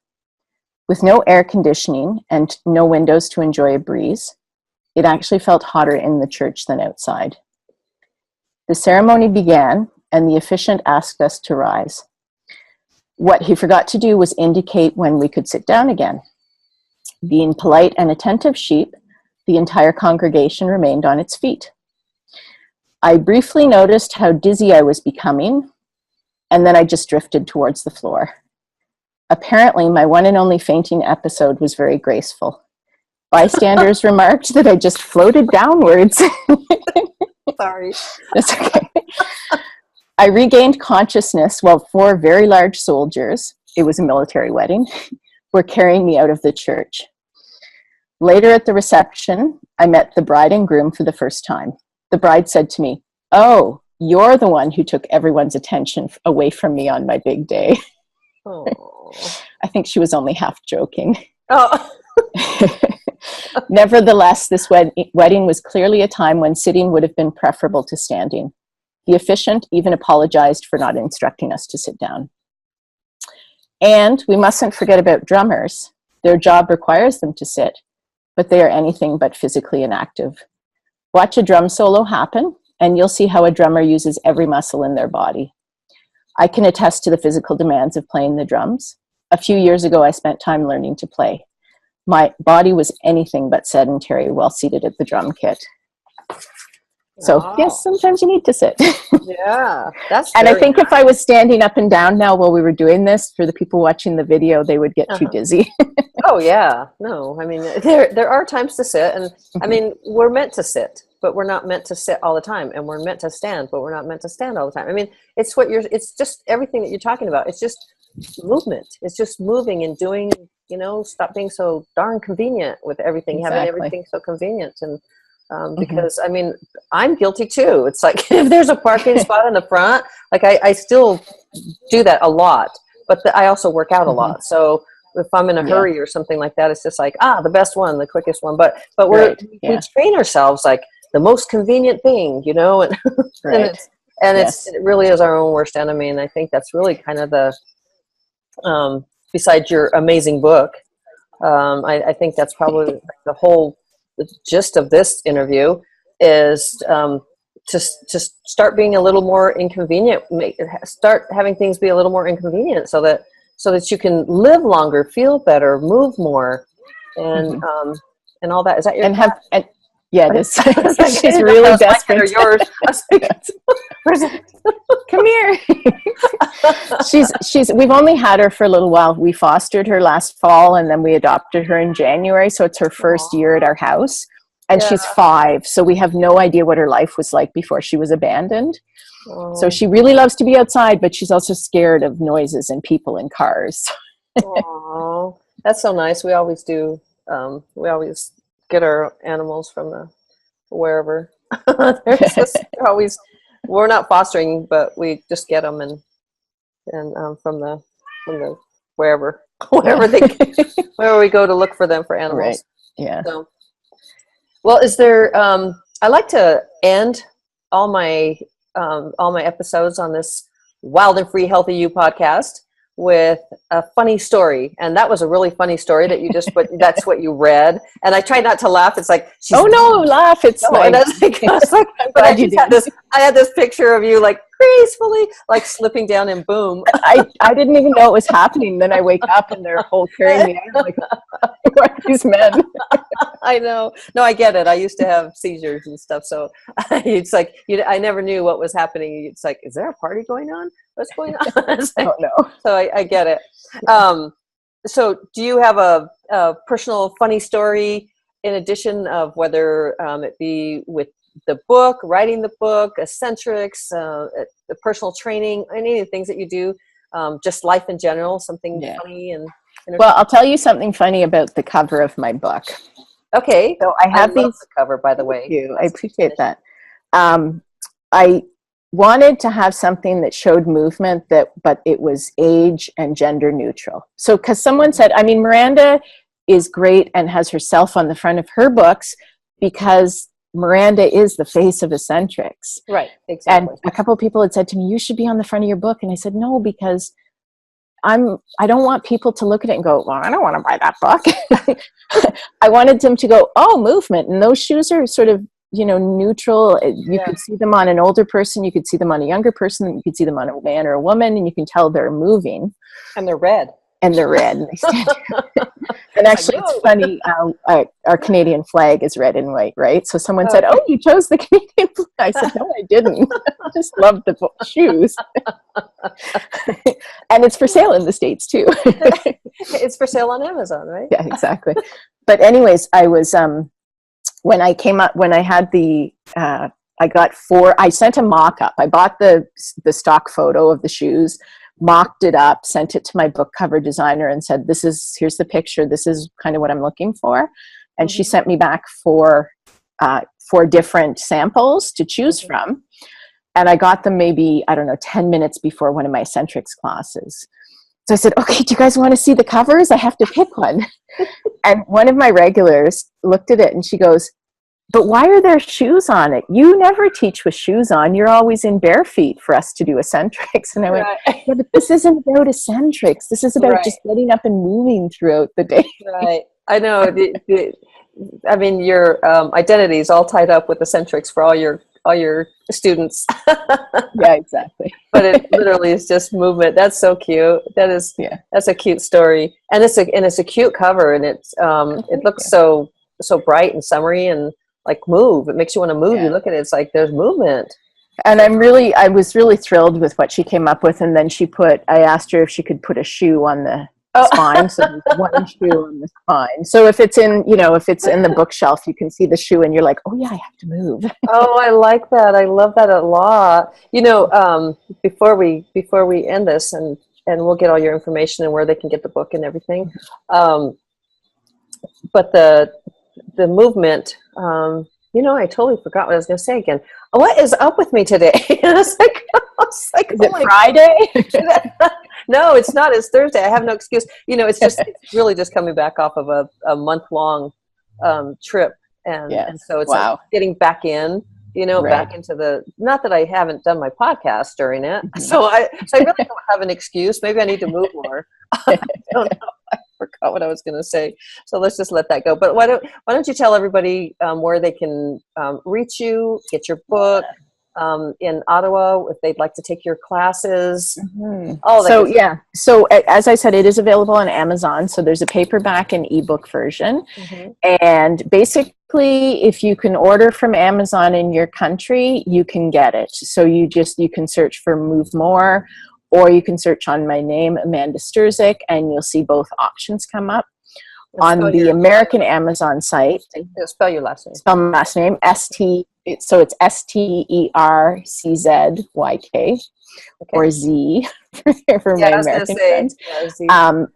Speaker 2: With no air conditioning and no windows to enjoy a breeze, it actually felt hotter in the church than outside. The ceremony began and the officiant asked us to rise. What he forgot to do was indicate when we could sit down again. Being polite and attentive sheep, the entire congregation remained on its feet. I briefly noticed how dizzy I was becoming, and then I just drifted towards the floor. Apparently, my one and only fainting episode was very graceful. Bystanders remarked that I just floated downwards.
Speaker 3: Sorry.
Speaker 2: That's okay. I regained consciousness while 4 very large soldiers, it was a military wedding, were carrying me out of the church. Later at the reception, I met the bride and groom for the first time. The bride said to me, "Oh, you're the one who took everyone's attention away from me on my big day."
Speaker 3: Oh.
Speaker 2: I think she was only half joking.
Speaker 3: Oh.
Speaker 2: Nevertheless, this wedding was clearly a time when sitting would have been preferable to standing. The officiant even apologized for not instructing us to sit down. And we mustn't forget about drummers. Their job requires them to sit, but they are anything but physically inactive. Watch a drum solo happen, and you'll see how a drummer uses every muscle in their body. I can attest to the physical demands of playing the drums. A few years ago, I spent time learning to play. My body was anything but sedentary while seated at the drum kit. So yes, sometimes you need to sit.
Speaker 3: Yeah, that's
Speaker 2: and I think
Speaker 3: nice.
Speaker 2: if I was standing up and down now while we were doing this, for the people watching the video, they would get too dizzy.
Speaker 3: Oh yeah, no, I mean there are times to sit, and I mean we're meant to sit, but we're not meant to sit all the time, and we're meant to stand, but we're not meant to stand all the time. I mean, it's just everything that you're talking about. It's just movement. It's just moving and doing. Stop being so darn convenient with everything,
Speaker 2: Exactly.
Speaker 3: having everything so convenient, and because I mean I'm guilty too. It's like if there's a parking spot in the front, like I still do that a lot, but I also work out a lot. So if I'm in a hurry or something like that, it's just like the best one, the quickest one. But we train ourselves like the most convenient thing, and it really is our own worst enemy. And I think that's really kind of the besides your amazing book, I think that's probably the whole gist of this interview is to start being a little more inconvenient, start having things be a little more inconvenient so that you can live longer, feel better, move more, and all that. Is that your
Speaker 2: yeah, it is. She's really desperate.
Speaker 3: Or yours? I was like, where's it?
Speaker 2: Come here. We've only had her for a little while. We fostered her last fall and then we adopted her in January. So it's her first year at our house, and she's 5. So we have no idea what her life was like before she was abandoned. So she really loves to be outside, but she's also scared of noises and people and cars.
Speaker 3: Oh, that's so nice. We always do. We always get our animals from the wherever. We're not fostering, but we just get them and from the wherever wherever we go to look for them for animals.
Speaker 2: Right. Yeah.
Speaker 3: So, well, is there? I like to end all my episodes on this Wild and Free Healthy You podcast with a funny story, and that was a really funny story that you just that's what you read, and I tried not to laugh. It's like
Speaker 2: laugh, it's nice.
Speaker 3: I had this picture of you like gracefully, like slipping down and boom.
Speaker 2: I didn't even know it was happening. Then I wake up and they're whole carrying me out. I'm like, who are these men?
Speaker 3: I know. No, I get it. I used to have seizures and stuff. So it's like, I never knew what was happening. It's like, is there a party going on? What's going on? Like,
Speaker 2: I don't know.
Speaker 3: So I get it. So do you have a personal funny story in addition of whether it be with the book, writing the book, Essentrics, the personal training, any of the things that you do, just life in general, something funny and
Speaker 2: well, I'll tell you something funny about the cover of my book.
Speaker 3: Okay.
Speaker 2: So I have
Speaker 3: love the cover, by the way.
Speaker 2: Thank you. I appreciate that. I wanted to have something that showed movement, but it was age and gender neutral. So because someone said, I mean, Miranda is great and has herself on the front of her books because Miranda is the face of Essentrics.
Speaker 3: Right, exactly.
Speaker 2: And a couple of people had said to me, you should be on the front of your book. And I said, no, because I don't want people to look at it and go, well, I don't want to buy that book. I wanted them to go, oh, movement. And those shoes are sort of, neutral. You could see them on an older person. You could see them on a younger person. You could see them on a man or a woman, and you can tell they're moving.
Speaker 3: And they're red.
Speaker 2: And they're red. And they stand. And actually, it's funny. Our Canadian flag is red and white, right? So someone said, "Oh, you chose the Canadian flag." I said, "No, I didn't. I just love the shoes." And it's for sale in the States too.
Speaker 3: It's for sale on Amazon, right?
Speaker 2: Yeah, exactly. But anyways, I was when I had the I sent a mock-up. I bought the stock photo of the shoes, mocked it up, sent it to my book cover designer and said, here's the picture. This is kind of what I'm looking for. And she sent me back four different samples to choose from. And I got them maybe, 10 minutes before one of my Essentrics classes. So I said, okay, do you guys want to see the covers? I have to pick one. And one of my regulars looked at it and she goes, but why are there shoes on it? You never teach with shoes on. You're always in bare feet for us to do Essentrics. And I went, yeah, but this isn't about Essentrics. This is about just getting up and moving throughout the day.
Speaker 3: Right. I know. I mean, your identity is all tied up with Essentrics for all your students.
Speaker 2: Yeah, exactly.
Speaker 3: But it literally is just movement. That's so cute. That's a cute story. And it's a cute cover, and it looks so bright and summery and like move. It makes you want to move. You look at it, it's like there's movement.
Speaker 2: And I was really thrilled with what she came up with. And then I asked her if she could put a shoe on the spine. So there's one shoe on the spine. So if it's in the bookshelf, you can see the shoe and you're like, oh yeah, I have to move.
Speaker 3: Oh, I like that. I love that a lot. Before we end this and we'll get all your information and where they can get the book and everything. But the movement, I totally forgot what I was going to say again. What is up with me today? I was like,
Speaker 2: is it Friday?
Speaker 3: No, it's not. It's Thursday. I have no excuse. It's really just coming back off of a month-long trip. And so it's like getting back in, back into not that I haven't done my podcast during it. So I really don't have an excuse. Maybe I need to move more. I don't know. I forgot what I was going to say. So let's just let that go. But why don't you tell everybody where they can reach you, get your book in Ottawa, if they'd like to take your classes.
Speaker 2: So as I said, it is available on Amazon. So there's a paperback and ebook version. And basically, if you can order from Amazon in your country, you can get it. So you can search for Move More, or you can search on my name, Amanda Sterczyk, and you'll see both options come up. On the American Amazon site.
Speaker 3: Spell your last name.
Speaker 2: Spell my last name, so it's Sterczyk, or Z for my American friends.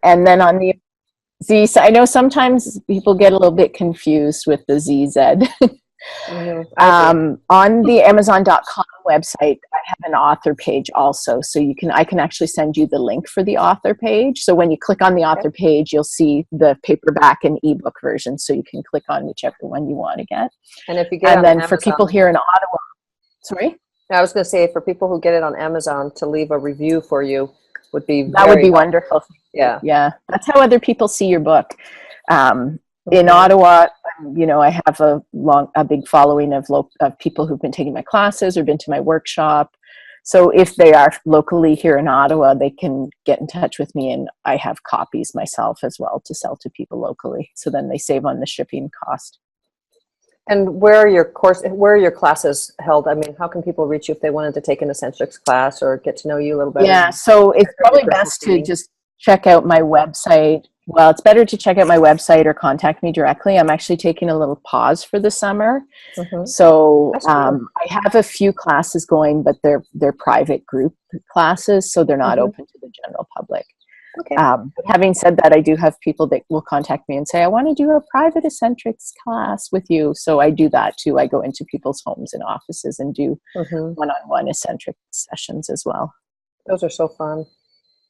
Speaker 2: And then on the Z side, I know sometimes people get a little bit confused with the ZZ. On the Amazon.com website, I have an author page also, so I can actually send you the link for the author page. So when you click on the author page, you'll see the paperback and ebook version, so you can click on whichever one you want to get.
Speaker 3: And if you get
Speaker 2: for people here in Ottawa, sorry,
Speaker 3: I was going to say, for people who get it on Amazon, to leave a review for you would be
Speaker 2: wonderful. Yeah, that's how other people see your book. In Ottawa, I have a big following of people who've been taking my classes or been to my workshop. So if they are locally here in Ottawa, they can get in touch with me, and I have copies myself as well to sell to people locally. So then they save on the shipping cost.
Speaker 3: And where are your classes held? I mean, how can people reach you if they wanted to take an Essentrics class or get to know you a little better?
Speaker 2: Yeah, so it's probably best to just check out my website. Well, it's better to check out my website or contact me directly. I'm actually taking a little pause for the summer. So I have a few classes going, but they're private group classes, so they're not open to the general public.
Speaker 3: Okay.
Speaker 2: But having said that, I do have people that will contact me and say, I want to do a private Essentrics class with you. So I do that too. I go into people's homes and offices and do one-on-one Essentrics sessions as well.
Speaker 3: Those are so fun.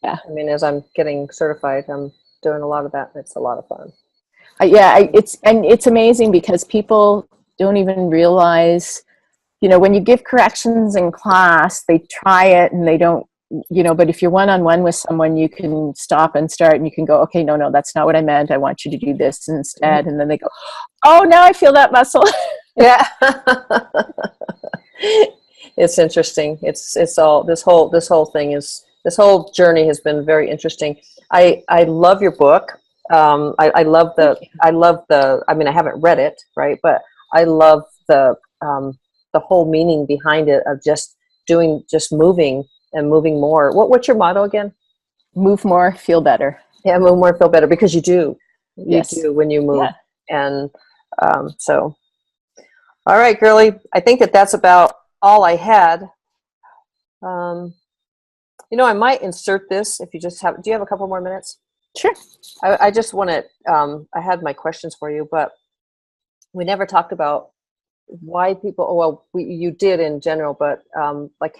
Speaker 2: Yeah.
Speaker 3: I mean, as I'm getting certified, I'm doing a lot of that, and it's a lot of fun.
Speaker 2: It's amazing because people don't even realize, when you give corrections in class, they try it and they don't, but if you're one-on-one with someone, you can stop and start and you can go, okay, no, that's not what I meant. I want you to do this instead. And then they go, oh, now I feel that muscle.
Speaker 3: Yeah. It's interesting. It's all, this whole thing is, this whole journey has been very interesting. I love your book. I love I mean, I haven't read it, right? But I love the whole meaning behind it of just moving and moving more. What's your motto again?
Speaker 2: Move more, feel better.
Speaker 3: Yeah, move more, feel better, because you do.
Speaker 2: Yes.
Speaker 3: You do when you move.
Speaker 2: Yeah.
Speaker 3: And so, all right, girlie, I think that's about all I had. I might insert this if you do you have a couple more minutes?
Speaker 2: Sure.
Speaker 3: I just want to, I had my questions for you, but we never talked about why people, you did in general, but like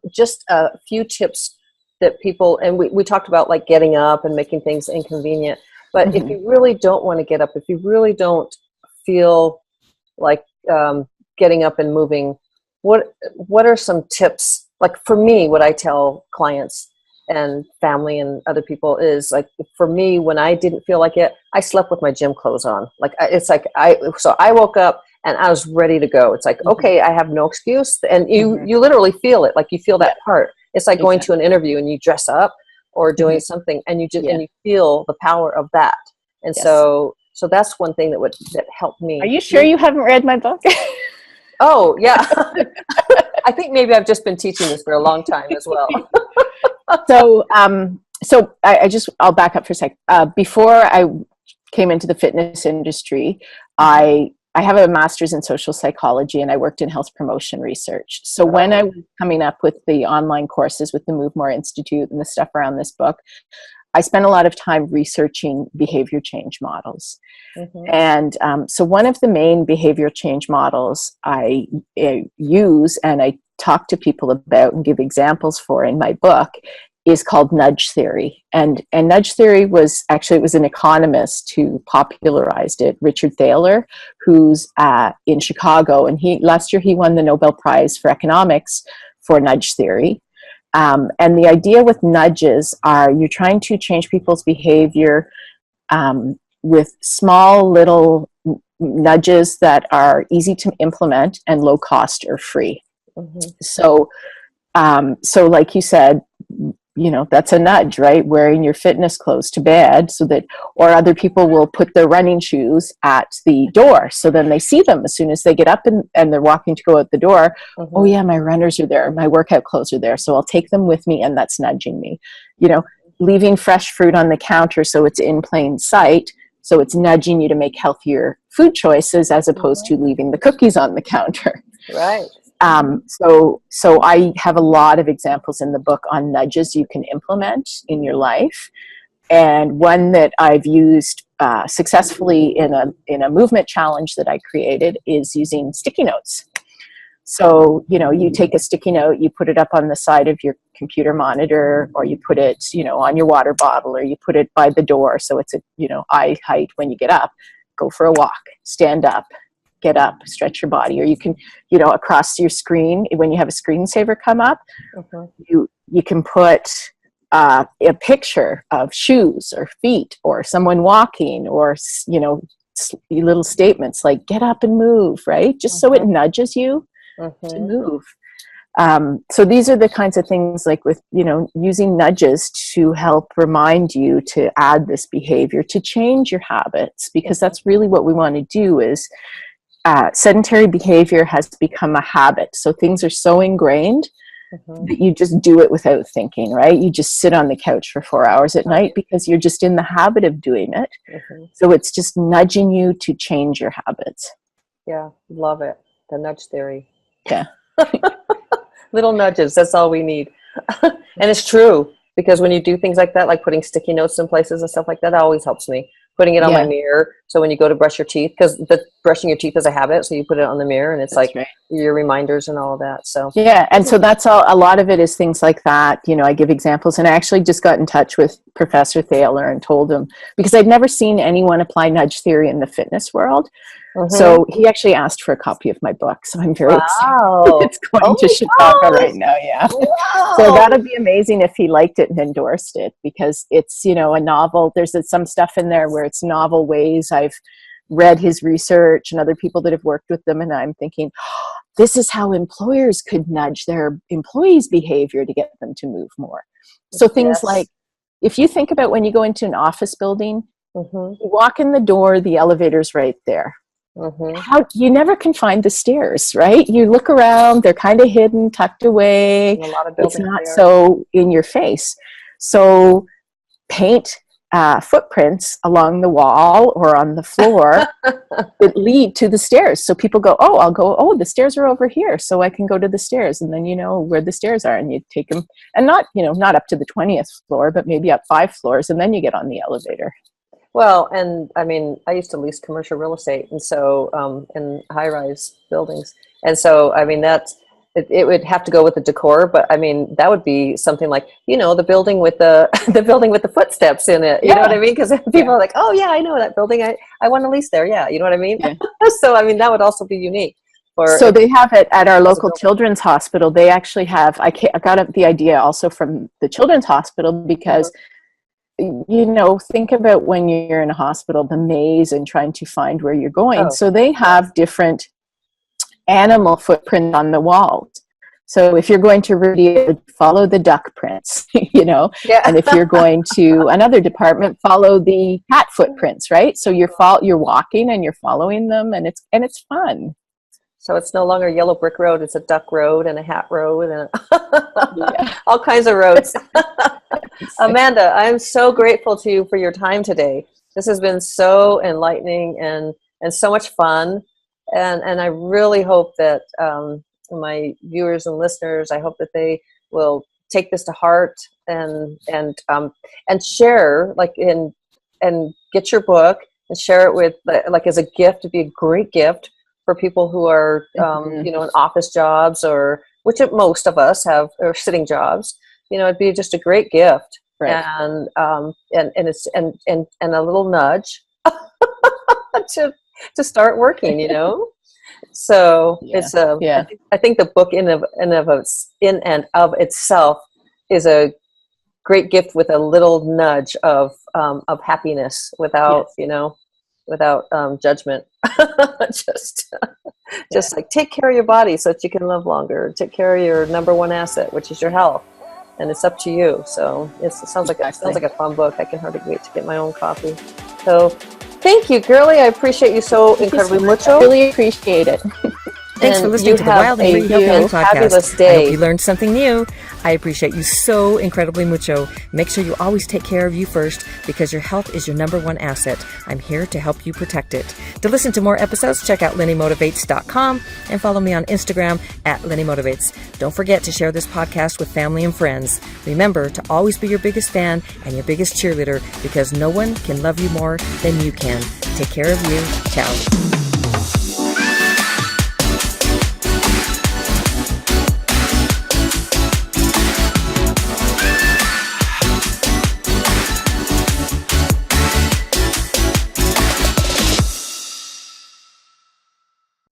Speaker 3: just a few tips that people, and we talked about like getting up and making things inconvenient, but if you really don't want to get up, if you really don't feel like getting up and moving, what are some tips? Like for me, what I tell clients and family and other people is like, for me, when I didn't feel like it, I slept with my gym clothes on. Like so I woke up and I was ready to go. It's like, okay, I have no excuse. And you literally feel it. Like you feel that part. It's like going to an interview and you dress up or doing something and you and you feel the power of that. And so that's one thing that helped me.
Speaker 2: Are you sure you haven't read my book?
Speaker 3: Oh, yeah. I think maybe I've just been teaching this for a long time as well.
Speaker 2: So I'll back up for a sec. Before I came into the fitness industry, I have a master's in social psychology and I worked in health promotion research. So when I was coming up with the online courses with the Move More Institute and the stuff around this book, I spent a lot of time researching behavior change models. And so one of the main behavior change models I use and I talk to people about and give examples for in my book is called nudge theory. And nudge theory was an economist who popularized it, Richard Thaler, who's in Chicago. And last year he won the Nobel Prize for economics for nudge theory. And the idea with nudges are you're trying to change people's behavior with small little nudges that are easy to implement and low cost or free. So like you said, that's a nudge, right? Wearing your fitness clothes to bed or other people will put their running shoes at the door. So then they see them as soon as they get up and they're walking to go out the door. Oh yeah, my runners are there. My workout clothes are there. So I'll take them with me, and that's nudging me. Leaving fresh fruit on the counter so it's in plain sight. So it's nudging you to make healthier food choices as opposed to leaving the cookies on the counter.
Speaker 3: Right.
Speaker 2: So I have a lot of examples in the book on nudges you can implement in your life. And one that I've used successfully in a movement challenge that I created is using sticky notes. So, you take a sticky note, you put it up on the side of your computer monitor, or you put it, on your water bottle, or you put it by the door. So it's eye height when you get up. Go for a walk, stand up, get up, stretch your body. Or you can, across your screen, when you have a screensaver come up, you can put a picture of shoes or feet or someone walking, or, little statements like get up and move, right? Just so it nudges you to move. So these are the kinds of things, like with, using nudges to help remind you to add this behavior, to change your habits, because that's really what we want to do. Is sedentary behavior has become a habit. So things are so ingrained that you just do it without thinking, right? You just sit on the couch for 4 hours at night because you're just in the habit of doing it. So it's just nudging you to change your habits.
Speaker 3: Yeah, love it. The nudge theory.
Speaker 2: Yeah.
Speaker 3: Little nudges, that's all we need. And it's true, because when you do things like that, like putting sticky notes in places and stuff like that, that always helps me. Putting it on my mirror, so when you go to brush your teeth, because brushing your teeth is a habit, so you put it on the mirror, and it's your reminders and all of that. So
Speaker 2: and so that's all. A lot of it is things like that. I give examples, and I actually just got in touch with Professor Thaler and told him, because I'd never seen anyone apply nudge theory in the fitness world. So he actually asked for a copy of my book. So I'm very excited. It's going to Chicago right now. Yeah. Wow. So that'd be amazing if he liked it and endorsed it, because it's, a novel. There's some stuff in there where it's novel ways. I've read his research and other people that have worked with them. And I'm thinking, this is how employers could nudge their employees' behavior to get them to move more. So things like, if you think about when you go into an office building, you walk in the door, the elevator's right there. How you never can find the stairs, right? You look around, they're kind of hidden, tucked away. It's not so in your face. So paint footprints along the wall or on the floor that lead to the stairs. So people go, the stairs are over here, so I can go to the stairs. And then you know where the stairs are, and you take them, and not up to the 20th floor, but maybe up 5 floors, and then you get on the elevator.
Speaker 3: Well, and I mean, I used to lease commercial real estate, and so in high-rise buildings, and so I mean it would have to go with the decor, but I mean that would be something like the building with the building with the footsteps in it. You know what I mean? Because people are like, oh yeah, I know that building. I want to lease there. Yeah, you know what I mean? Yeah. So I mean that would also be unique. So
Speaker 2: they have it at our local children's hospital. They actually have. I got the idea also from the children's hospital, because. Think about when you're in a hospital, the maze and trying to find where you're going. So they have different animal footprint on the walls. So if you're going to radio, follow the duck prints, and if you're going to another department, follow the cat footprints, right? So you're walking and you're following them, and it's fun.
Speaker 3: So it's no longer yellow brick road, it's a duck road and a hat road and all kinds of roads. Amanda, I'm so grateful to you for your time today. This has been so enlightening and so much fun. And I really hope that my viewers and listeners, I hope that they will take this to heart and share, and get your book and share it with, as a gift. It'd be a great gift for people who are, in office jobs, or which most of us have, or sitting jobs. It'd be just a great gift, and it's a little nudge to start working. So it's I think the book in and of itself is a great gift with a little nudge of happiness without without judgment. just like take care of your body so that you can live longer. Take care of your number one asset, which is your health, and it's up to you. So it sounds like a fun book. I can hardly wait to get my own copy. So thank you, girlie. I appreciate you so incredibly much.
Speaker 2: I really appreciate it.
Speaker 1: Thanks for listening to the Wild and Free Healthy podcast.
Speaker 3: Fabulous day.
Speaker 1: I hope you learned something new. I appreciate you so incredibly mucho. Make sure you always take care of you first, because your health is your number one asset. I'm here to help you protect it. To listen to more episodes, check out LennyMotivates.com and follow me on Instagram at LennyMotivates. Don't forget to share this podcast with family and friends. Remember to always be your biggest fan and your biggest cheerleader, because no one can love you more than you can. Take care of you. Ciao.